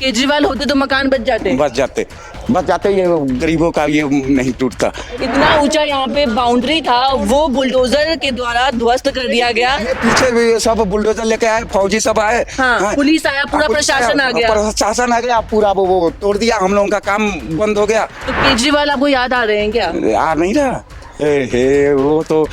केजरीवाल होते तो मकान बच जाते। बच जाते, ये गरीबों का ये नहीं टूटता। इतना ऊंचा यहाँ पे बाउंड्री था, वो बुलडोजर के द्वारा ध्वस्त कर दिया गया। पीछे भी सब बुलडोजर लेके आए, फौजी सब आए। हाँ, पुलिस आया, पूरा प्रशासन आ गया। प्रशासन आ गया, पूरा वो तोड़ दिया, हम लोगों का काम बंद हो गया। तो केजरीवाल आपको याद आ रहे हैं क्या? आ नहीं रहा हे, वो तो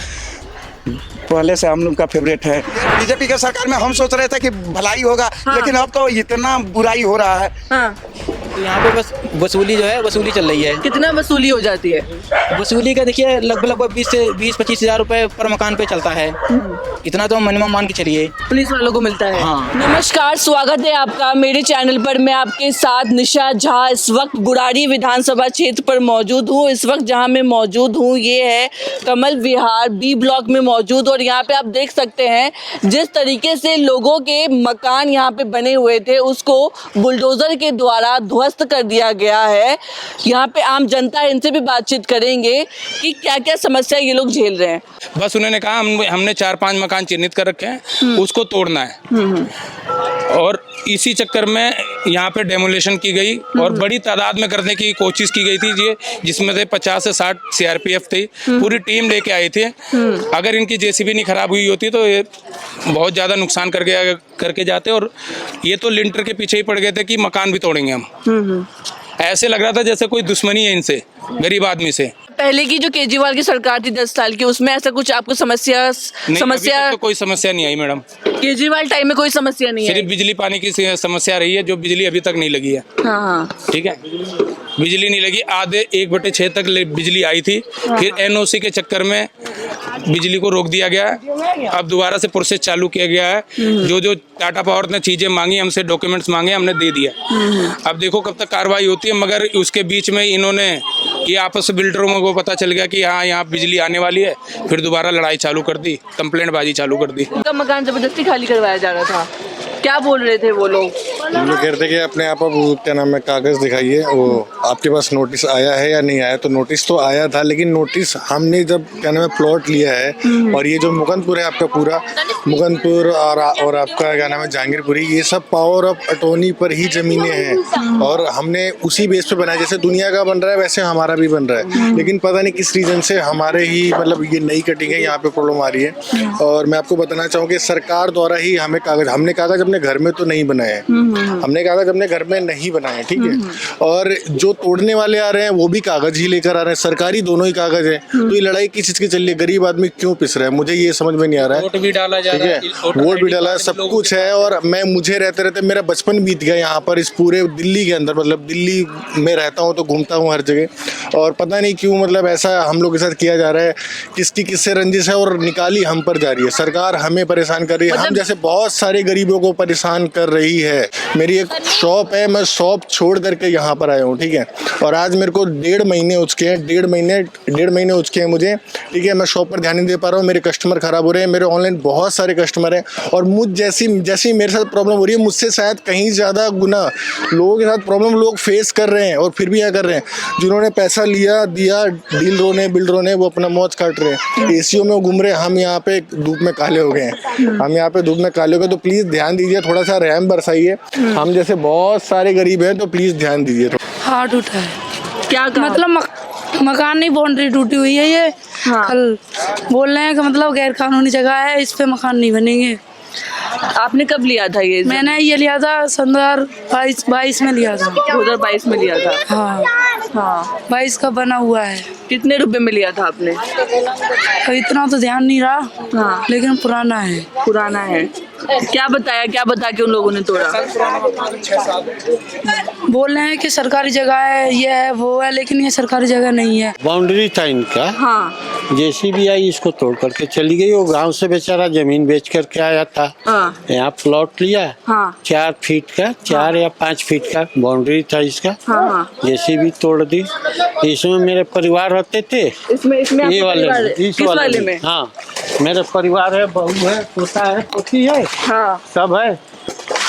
पहले से हम लोग का फेवरेट है। बीजेपी के सरकार में हम सोच रहे थे कि भलाई होगा, लेकिन अब तो इतना बुराई हो रहा है। हाँ, तो यहाँ पे बस वसूली जो है वसूली चल रही है। कितना वसूली हो जाती है? वसूली का देखिए लगभग 20-25 हज़ार रुपए पर मकान पे चलता है। इतना तो मिनिमम मान के चलिए पुलिस वालों को मिलता है। हाँ। नमस्कार, स्वागत है आपका मेरे चैनल पर। मैं आपके साथ निशा झा इस वक्त बुराड़ी विधानसभा क्षेत्र पर मौजूद हूँ। इस वक्त जहाँ मैं मौजूद हूँ ये है कमल विहार बी ब्लॉक में मौजूद। और यहाँ पे आप देख सकते हैं जिस तरीके से लोगों के मकान यहाँ पे बने हुए थे उसको बुलडोजर के द्वारा ध्वस्त कर दिया गया है। यहाँ पे आम जनता है, इनसे भी बातचीत करेंगे कि क्या क्या समस्या ये लोग झेल रहे हैं। बस उन्होंने कहा हमने 4-5 मकान चिन्हित कर रखे हैं, उसको तोड़ना है। और इसी चक्कर में यहाँ पे डेमोलेशन की गई और बड़ी तादाद में करने की कोशिश की गई थी, ये जिसमें से 50 से 60 सीआरपीएफ थी, पूरी टीम लेके आए थे। अगर इनकी जेसीबी नहीं खराब हुई होती तो ये बहुत ज़्यादा नुकसान करके जाते। और ये तो लिंटर के पीछे ही पड़ गए थे कि मकान भी तोड़ेंगे हम। ऐसे लग रहा था जैसे कोई दुश्मनी है इनसे, गरीब आदमी से। पहले की जो केजरीवाल की सरकार थी 10 साल की, उसमें ऐसा कुछ आपको समस्या अभी तक तो कोई समस्या नहीं आई मैडम। केजरीवाल टाइम में कोई समस्या नहीं है। सिर्फ बिजली पानी की समस्या रही है, जो बिजली अभी तक नहीं लगी है। हाँ हाँ, ठीक है, बिजली नहीं लगी। आधे 1/6 तक बिजली आई थी, फिर एनओसी के चक्कर में बिजली को रोक दिया गया है। अब दोबारा से प्रोसेस चालू किया गया है। जो टाटा पावर ने चीजें मांगी, हमसे डॉक्यूमेंट्स मांगे, हमने दे दिया। अब देखो कब तक कार्रवाई होती है। मगर उसके बीच में इन्होंने ये आपस में बिल्डरों को पता चल गया कि हाँ यहाँ बिजली आने वाली है, फिर दोबारा लड़ाई चालू कर दी, कंप्लेंट बाजी चालू कर दी। उनका मकान जबरदस्ती खाली करवाया जा रहा था। क्या बोल रहे थे वो लोग? हम लोग कह रहे थे कि अपने आप क्या नाम है कागज दिखाइए, वो आपके पास नोटिस आया है या नहीं आया। तो नोटिस तो आया था, लेकिन नोटिस हमने जब क्या नाम है प्लॉट लिया है, और ये जो मुकंदपुर है आपका पूरा मुकंदपुर और आपका क्या नाम है जहांगीरपुरी, ये सब पावर ऑफ अटॉर्नी पर ही जमीनें हैं। और हमने उसी बेस पे बनाया, जैसे दुनिया का बन रहा है वैसे हमारा भी बन रहा है। लेकिन पता नहीं किस रीजन से हमारे ही मतलब ये नई कटिंग है, यहाँ पे प्रॉब्लम आ रही है। और मैं आपको बताना चाहूँ कि सरकार द्वारा ही हमने कागज अपने घर में तो नहीं बनाए हैं, हमने कागज अपने घर में नहीं बनाए, ठीक है। और जो तोड़ने वाले आ रहे हैं वो भी कागज ही लेकर आ रहे हैं, सरकारी दोनों ही कागज है। तो ये लड़ाई किस चीज की चल रही है? गरीब आदमी क्यों पिस रहा है? मुझे ये समझ में नहीं आ रहा है। वोट भी डाला जा रहा है, वोट भी डाला है, सब कुछ है। और मुझे रहते मेरा बचपन बीत गया यहाँ पर, इस पूरे दिल्ली के अंदर। मतलब दिल्ली में रहता हूँ तो घूमता हूँ हर जगह, और पता नहीं क्यों मतलब ऐसा हम लोग के साथ किया जा रहा है। किसकी किससे रंजिश है और निकाली हम पर जा रही है। सरकार हमें परेशान कर रही है, हम जैसे बहुत सारे गरीबों को परेशान कर रही है। मेरी एक शॉप है, मैं शॉप छोड़ करके यहाँ पर आया हूँ, ठीक है। और आज मेरे को 1.5 महीने हो चुके हैं, 1.5 महीने हो चुके हैं मुझे, ठीक है। मैं शॉप पर ध्यान नहीं दे पा रहा हूँ, मेरे कस्टमर खराब हो रहे हैं। मेरे ऑनलाइन बहुत सारे कस्टमर हैं, और मुझ जैसी मेरे साथ प्रॉब्लम हो रही है, मुझसे शायद कहीं ज़्यादा गुना लोगों के साथ प्रॉब्लम लोग फेस कर रहे हैं। और फिर भी क्या कर रहे हैं, जिन्होंने पैसा लिया दिया डीलरों ने बिल्डरों ने, वो अपना मौज काट रहे हैं, एसीओ में घूम रहे हैं। हम यहाँ पे धूप में काले हो गए हैं, तो प्लीज़ ध्यान दीजिए, थोड़ा सा रहम बरसाइए। हम जैसे बहुत सारे गरीब हैं, तो प्लीज़ ध्यान दीजिए। हार्ट उठा है क्या कहा? मतलब मकान नहीं, बाउंड्री टूटी हुई है ये। हाँ। कल बोल रहे हैं कि मतलब गैर कानूनी जगह है, इस पे मकान नहीं बनेंगे। आपने कब लिया था ये? मैंने ये लिया था 2022 में लिया था। 2022 में लिया था। हाँ हाँ, 22 का बना हुआ है। कितने रुपए में लिया था आपने? तो इतना तो ध्यान नहीं रहा। हाँ, लेकिन पुराना है। पुराना है। क्या बता के उन लोगों ने तोड़ा? बोल रहे हैं कि सरकारी जगह है, ये है वो है, लेकिन ये सरकारी जगह नहीं है। बाउंड्री था इनका। हाँ, जेसीबी आई इसको तोड़ करके चली गई। वो गांव से बेचारा जमीन बेच करके आया था, हाँ, यहाँ प्लॉट लिया। हाँ, 4 फीट का 4 या 5 फीट का बाउंड्री था इसका। हाँ, हाँ। जेसीबी तोड़ दी। इसमें मेरे परिवार रहते थे, इसमें ये वाले में, इस किस वाले में? हाँ, मेरे परिवार है, बहू है, पोता है, पोती है, हाँ, सब है।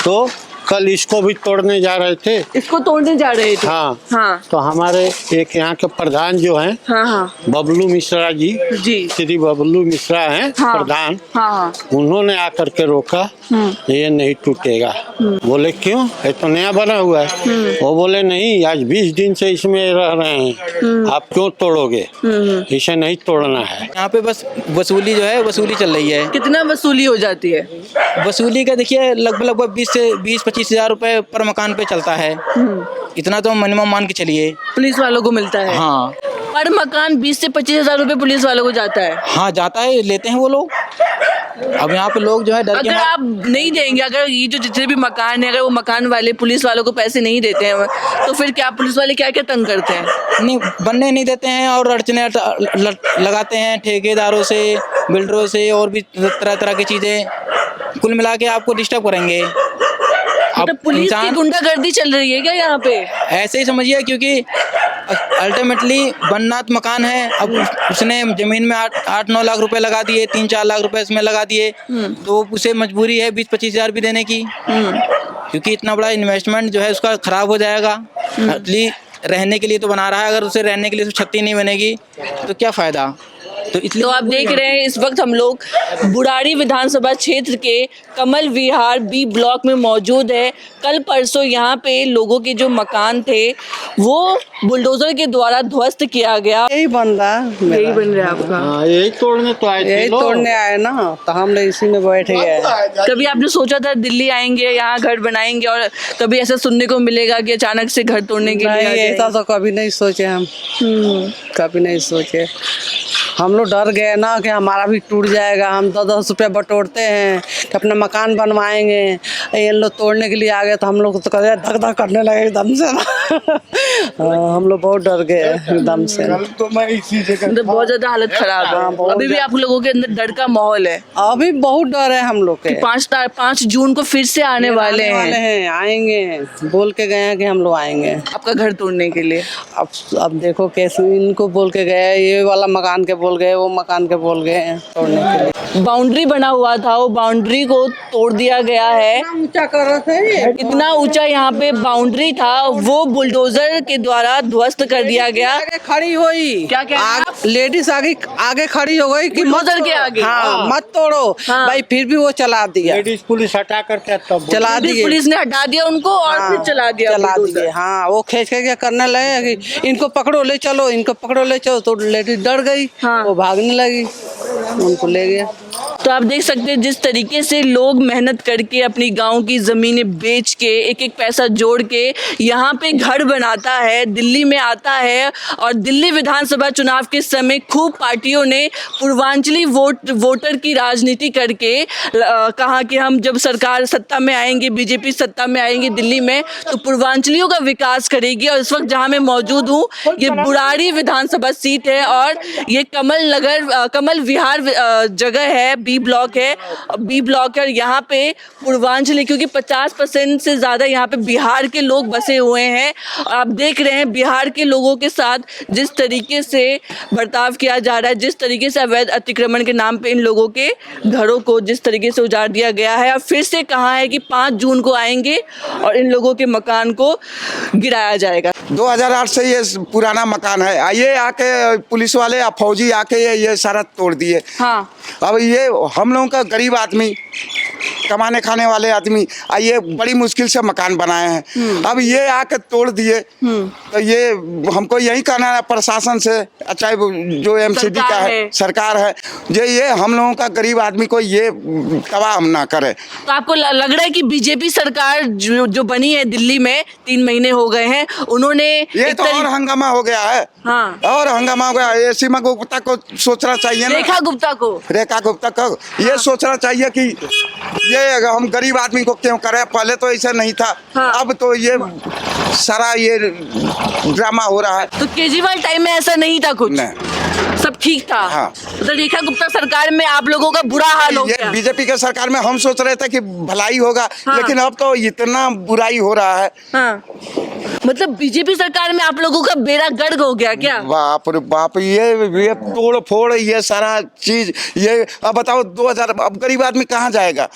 तो कल इसको भी तोड़ने जा रहे थे। इसको तोड़ने जा रहे थे। हाँ हाँ तो हमारे एक यहाँ के प्रधान जो हैं हाँ हाँ बबलू मिश्रा जी, जी। श्री बबलू मिश्रा हैं हाँ। प्रधान, हाँ हाँ उन्होंने आकर के रोका, ये नहीं टूटेगा। बोले क्यों, ये तो नया बना हुआ है। वो बोले नहीं, आज 20 दिन से इसमें रह रहे हैं, आप क्यों तोड़ोगे, इसे नहीं तोड़ना है। यहाँ पे बस वसूली जो है वसूली चल रही है। कितना वसूली हो जाती है? वसूली का देखिए लगभग 20-25 हज़ार रुपए पर मकान पे चलता है। इतना तो मिनिमम मान के चलिए। पुलिस वालों को मिलता है? हाँ पर मकान 20 से 25 हजार रुपए पुलिस वालों को जाता है? हाँ जाता है, लेते हैं वो लोग। अब यहाँ पे लोग जो है डर के अगर आप नहीं देंगे, अगर ये जो जितने भी मकान है, अगर वो मकान वाले पुलिस वालों को पैसे नहीं देते हैं, तो फिर क्या पुलिस वाले क्या क्या तंग करते हैं? नहीं बनने नहीं देते हैं और अड़चने लगाते हैं ठेकेदारों से, बिल्डरों से, और भी तरह तरह की चीज़ें कुल मिला के आपको डिस्टर्ब करेंगे। मतलब पुलिस की गुंडागर्दी चल रही है क्या यहाँ पे? ऐसे ही समझिए, क्योंकि अल्टीमेटली बननाथ मकान है, अब उसने जमीन में 8-9 लाख रुपए लगा दिए, 3-4 लाख रुपए इसमें लगा दिए, तो उसे मजबूरी है 20-25 हज़ार भी देने की, क्योंकि इतना बड़ा इन्वेस्टमेंट जो है उसका खराब हो जाएगा। रहने के लिए तो बना रहा है, अगर उसे रहने के लिए छत्ती नहीं बनेगी तो क्या फायदा। तो इसलिए तो आप देख रहे हैं इस वक्त हम लोग बुराड़ी विधानसभा क्षेत्र के कमल विहार बी ब्लॉक में मौजूद है। कल परसों यहाँ पे लोगों के जो मकान थे वो बुलडोजर के द्वारा ध्वस्त किया गया। यही बन रहा है, यही बन रहा है आपका? हाँ, यही तोड़ने तो आए थे यही लोग। तोड़ने आए ना, तो हम लोग इसी में बैठ गए। कभी आपने सोचा था दिल्ली आएंगे, यहाँ घर बनाएंगे, और कभी ऐसा सुनने को मिलेगा कि अचानक से घर तोड़ने के लिए आ नहीं, जाएंगे? ऐसा तो कभी नहीं सोचे हम, कभी नहीं सोचे। हम लोग डर गए ना कि हमारा भी टूट जाएगा। हम 10-10 रुपये बटोरते हैं कि अपना मकान बनवाएंगे, ये लोग तोड़ने के लिए आ गए तो हम लोग तो कहते धक धक करने लगे एकदम से ना। हम लोग बहुत डर गए एकदम से। तो मैं इसी जगह मतलब बहुत ज्यादा हालत खराब है। बहुत अभी भी आप लोगों के अंदर डर का माहौल है? अभी बहुत डर है हम लोग के। 5 जून को फिर से आने वाले हैं। आएंगे, बोल के गए हैं कि हम लोग आएंगे आपका घर तोड़ने के लिए। अब देखो कैसे इनको बोल के गए, ये वाला मकान के बोल गए, वो मकान के बोल गए हैं तोड़ने के लिए। बाउंड्री बना हुआ था, वो बाउंड्री को तोड़ दिया गया है। ऊंचा कर रहे थे, इतना ऊंचा यहाँ पे बाउंड्री था, वो बुलडोजर के द्वारा ध्वस्त कर दिया गया। आगे खड़ी हुई, क्या कह रहे हैं आप? लेडीज आगे खड़ी हो गई कि बुलडोजर के आगे? हाँ, मत तोड़ो। हाँ। भाई फिर भी वो चला दिया, लेडीज पुलिस हटा करके तब चला दिए। पुलिस ने हटा दिया उनको और फिर चला दिया बुलडोजर। दिए। हाँ, वो खींच के क्या करने लगे कि इनको पकड़ो ले चलो, इनको पकड़ो ले चलो, तो लेडीज डर गई। हाँ। वो भागने लगी, उनको ले गया। तो आप देख सकते हैं जिस तरीके से लोग मेहनत करके अपनी गांव की ज़मीनें बेच के एक एक पैसा जोड़ के यहाँ पे घर बनाता है, दिल्ली में आता है, और दिल्ली विधानसभा चुनाव के समय खूब पार्टियों ने पूर्वांचली वोटर की राजनीति करके कहा कि हम जब सरकार सत्ता में आएंगे, बीजेपी सत्ता में आएंगे दिल्ली में, तो पूर्वांचलियों का विकास करेगी। और इस वक्त जहाँ मैं मौजूद हूँ ये बुराड़ी विधानसभा सीट है और ये कमल विहार जगह है, बी ब्लॉक है। बी ब्लॉक है, यहाँ पे पूर्वांचल, क्योंकि 50% से ज़्यादा यहाँ पे बिहार के लोग बसे हुए हैं। और आप देख रहे हैं बिहार के लोगों के साथ जिस तरीके से बर्ताव किया जा रहा है, जिस तरीके से अवैध अतिक्रमण के नाम पे इन लोगों के घरों को जिस तरीके से उजाड़ दिया गया है। और फिर से कहा है कि 5 जून को आएंगे और इन लोगों के मकान को गिराया जाएगा। 2008 से ये पुराना मकान है, ये आके पुलिस वाले या फौजी आके ये सारा तोड़ दिए। हाँ। अब ये हम लोगों का गरीब आदमी, कमाने खाने वाले आदमी, ये बड़ी मुश्किल से मकान बनाए हैं, अब ये आके तोड़ दिए। तो ये हमको यही कहना है प्रशासन से, चाहे जो एमसीडी का है, सरकार है, ये हम लोगों का गरीब आदमी को ये तबाह हम ना करे। तो आपको लग रहा है कि बीजेपी सरकार जो बनी है दिल्ली में 3 महीने हो गए हैं, उन्होंने ये तो और हंगामा हो गया है। हाँ। और हंगामा हो गया। ये सीमा गुप्ता को सोचना चाहिए ना, रेखा गुप्ता को ये सोचना चाहिए कि ये हम गरीब आदमी को क्यों करें। पहले तो ऐसा नहीं था। हाँ। अब तो ये सारा ये ड्रामा हो रहा है। तो केजरीवाल टाइम में ऐसा नहीं था कुछ? नहीं। सब ठीक था। हाँ। तो रेखा गुप्ता सरकार में आप लोगों का बुरा हाल हो ये गया। बीजेपी के सरकार में हम सोच रहे थे कि भलाई होगा, हाँ। लेकिन अब तो इतना बुराई हो रहा है। हाँ, मतलब बीजेपी सरकार में आप लोगों का बेड़ा गर्क हो गया क्या? बाप रे बाप, ये तोड़ फोड़, ये सारा चीज, ये अब बताओ 2000, अब गरीब आदमी कहाँ जाएगा?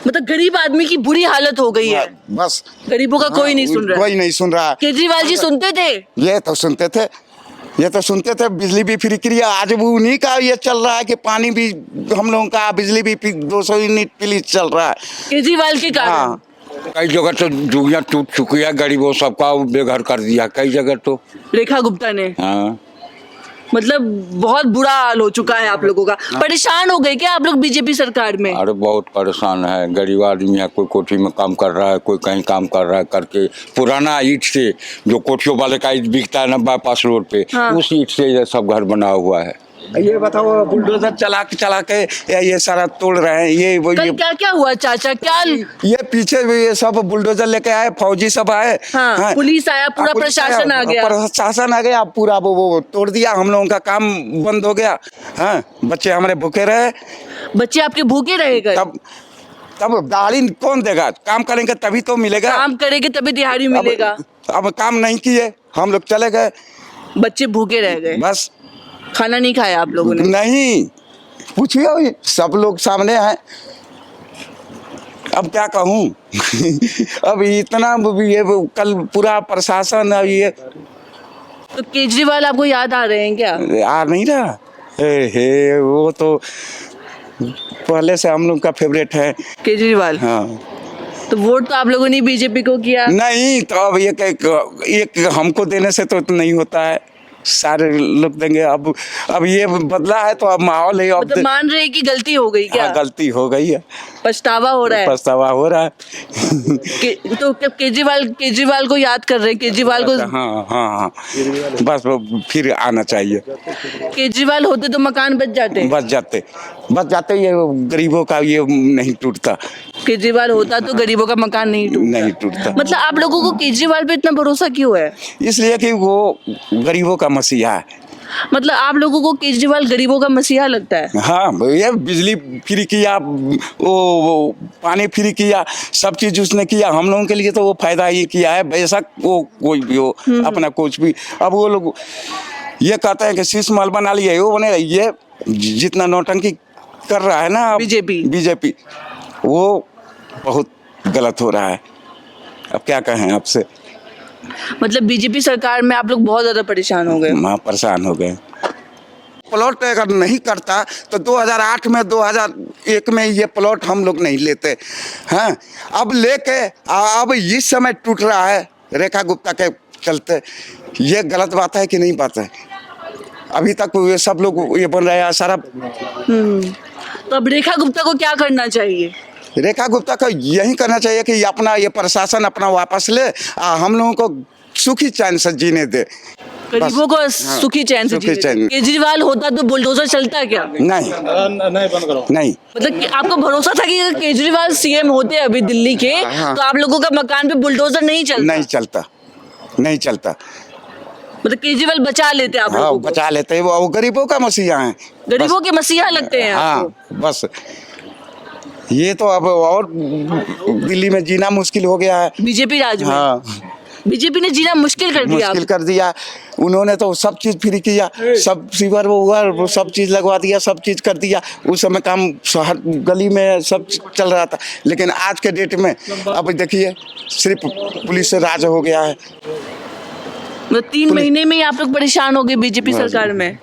मतलब गरीब आदमी की बुरी हालत हो गई है। बस गरीबों का कोई नहीं सुन रहा। कोई नहीं सुन रहा। केजरीवाल जी सुनते थे। ये तो सुनते थे, ये तो सुनते थे। बिजली भी फ्री किया, आज वो उन्हीं का ये चल रहा है कि पानी भी हम लोगों का, बिजली भी 200 यूनिट प्लीज चल रहा है। केजरीवाल के कारण। हाँ, कई जगह तो जुगियाँ टूट चुकी है, गरीबों सबका बेघर कर दिया कई जगह तो। रेखा गुप्ता ने। हाँ, मतलब बहुत बुरा हाल हो चुका है आप लोगों का। परेशान हो गए क्या आप लोग बीजेपी सरकार में? अरे बहुत परेशान है। गरीब आदमी है, कोई कोठी में काम कर रहा है, कोई कहीं काम कर रहा है, करके पुराना ईंट से, जो कोठियों वाले का ईंट बिकता है ना बाईपास रोड पे, हाँ। उस ईंट से ये सब घर बना हुआ है। ये बताओ, बुलडोजर चला के ये सारा तोड़ रहे हैं। ये वो कल क्या क्या हुआ चाचा? क्या? ये पीछे भी ये सब बुलडोजर लेके आए, फौजी सब आए। हाँ, पुलिस आया, पूरा पुलिस प्रशासन आ गया। प्रशासन आ गया पूरा, वो तोड़ दिया। हम लोगों का काम बंद हो गया। हाँ, बच्चे हमारे भूखे रहे। बच्चे आपके भूखे रहेगा? तब दाढ़ी कौन देगा? काम करेंगे तभी तो मिलेगा। काम करेंगे तभी दिहाड़ी मिलेगा। अब काम नहीं किए, हम लोग चले गए, बच्चे भूखे रह गए। बस। खाना नहीं खाया आप लोगों ने? नहीं, पूछिए, सब लोग सामने हैं। अब क्या कहूँ? अब इतना ये कल पूरा प्रशासन, अब ये तो केजरीवाल आपको याद आ रहे हैं क्या? आ नहीं रहा। हे वो तो पहले से हम लोग का फेवरेट है। केजरीवाल। हाँ, तो वोट तो आप लोगों ने बीजेपी को किया। नहीं तो अब एक हमको देने से तो नहीं होता है, सारे लोग देंगे। अब ये बदला है तो अब माहौल है। अब मतलब मान रहे हैं कि गलती हो गई क्या? हाँ, गलती हो गई है, पछतावा हो रहा है। पछतावा हो रहा है। तो केजरीवाल को याद कर रहे हैं? केजरीवाल को। हाँ हाँ हाँ, बस वो फिर आना चाहिए। केजरीवाल होते तो मकान बच जाते। ये गरीबों का ये नहीं टूटता। केजरीवाल होता तो गरीबों का मकान नहीं टूटता। मतलब आप लोगों को केजरीवाल पे इतना भरोसा क्यों है? इसलिए कि वो गरीबों का मसीहा है। मतलब आप लोगों को केजरीवाल गरीबों का मसीहा लगता है? हाँ, ये बिजली फ्री किया, वो पानी फ्री किया, सब चीज उसने किया। हम लोगों के लिए तो वो फायदा ही किया है। बेशक वो कोई भी हो, अपना कुछ भी। अब वो लोग ये कहते हैं कि शीश महल बना लिए, वो बने। ये जितना नौटंकी कर रहा है ना बीजेपी, वो बहुत गलत हो रहा है। अब क्या कहें आपसे? मतलब बीजेपी सरकार में आप लोग बहुत ज्यादा परेशान हो गए। हाँ, परेशान हो गए। प्लॉट अगर नहीं करता तो 2008 में 2001 में ये प्लॉट हम लोग नहीं लेते हैं। अब लेके अब इस समय टूट रहा है रेखा गुप्ता के चलते। ये गलत बात है कि नहीं बात है? अभी तक ये सब लोग ये बन रहे हैं सारा। तो अब रेखा गुप्ता को क्या करना चाहिए? रेखा गुप्ता को यही करना चाहिए कि अपना ये प्रशासन अपना वापस ले, हम लोगों को सुखी चैन से जीने दे। गरीबों को सुखी चैन से जीने दे। केजरीवाल होता तो बुलडोजर चलता क्या? नहीं, बंद करो। नहीं, मतलब कि आपको भरोसा था कि केजरीवाल सीएम होते अभी दिल्ली के, तो आप लोगों का मकान पे बुलडोजर नहीं चलता। मतलब केजरीवाल बचा लेते आप लोगों को? बचा लेते। वो गरीबों का मसीहा है। गरीबों के मसीहा लगते हैं आपको? हाँ, बस। ये तो अब और दिल्ली में जीना मुश्किल हो गया है। बीजेपी राज में। हाँ, बीजेपी ने जीना मुश्किल कर दिया। उन्होंने तो सब चीज फ्री किया, सब सीवर वो सब चीज लगवा दिया, सब चीज कर दिया। उस समय काम हर गली में सब चल रहा था। लेकिन आज के डेट में अब देखिए, सिर्फ पुलिस से राज हो गया है। मतलब 3 महीने में ही आप लोग परेशान हो गए बीजेपी सरकार में?